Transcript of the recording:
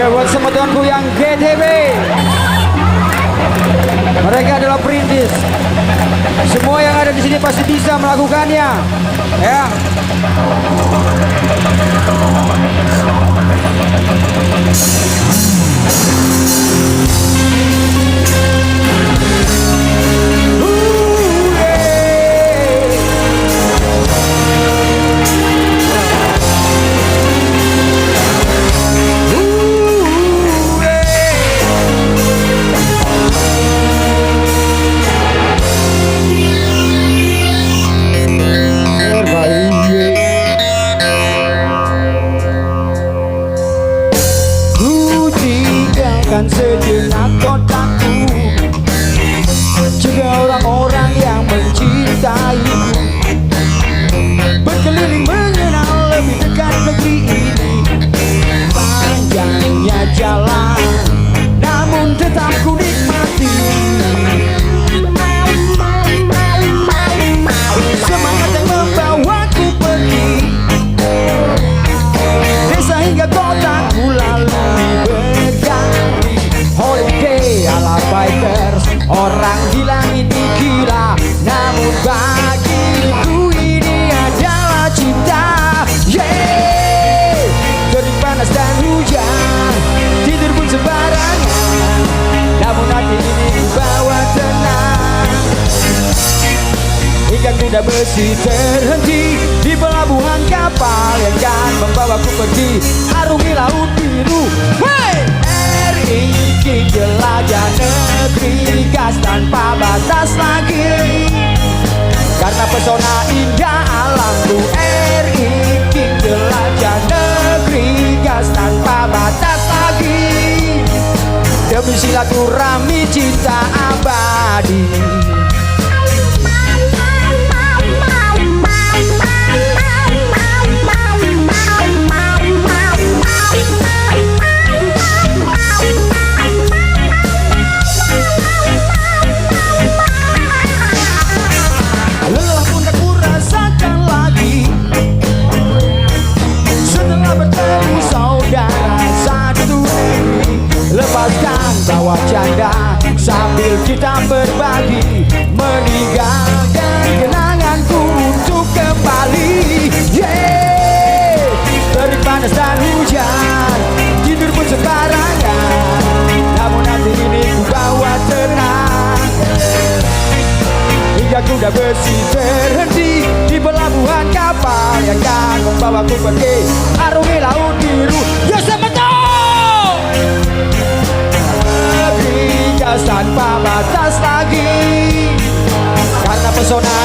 Ya buat semua temanku yang GTB, mereka adalah perintis. Semua yang ada di sini pasti bisa melakukannya, ya. Sejenak kotaku, juga orang-orang yang mencintaiku, berkeliling mengenal lebih dekat negeri ini. Panjangnya jalan, namun tetap ku nikmati. Semangat yang membawaku pergi desa hingga kotaku lalui berganti. Holiday ala bikers, orang di langit gila, namun bagiku ini adalah cinta. Yeah, terik panas dan hujan, tidur pun sembarangan, namun hati ini dibawa tenang. Hingga kuda besi terhenti di pelabuhan kapal yang kan membawaku pergi arungi laut biru. Hey! RI jelajah negeri gas tanpa batas lagi, karena pesona indah alamku. RI jelajah negeri gas tanpa batas lagi, demi silaturahmi cinta abadi. Lepaskan bawa canda sambil kita berbagi, meninggalkan kenanganku untuk kembali. Yeah, terik panas dan hujan, tidur pun sembarangan, namun hati ini ku bawa tenang. Hingga kuda besi terhenti di pelabuhan kapal yang kan membawaku pergi arungi laut biru. Ya tanpa batas lagi, karena pesona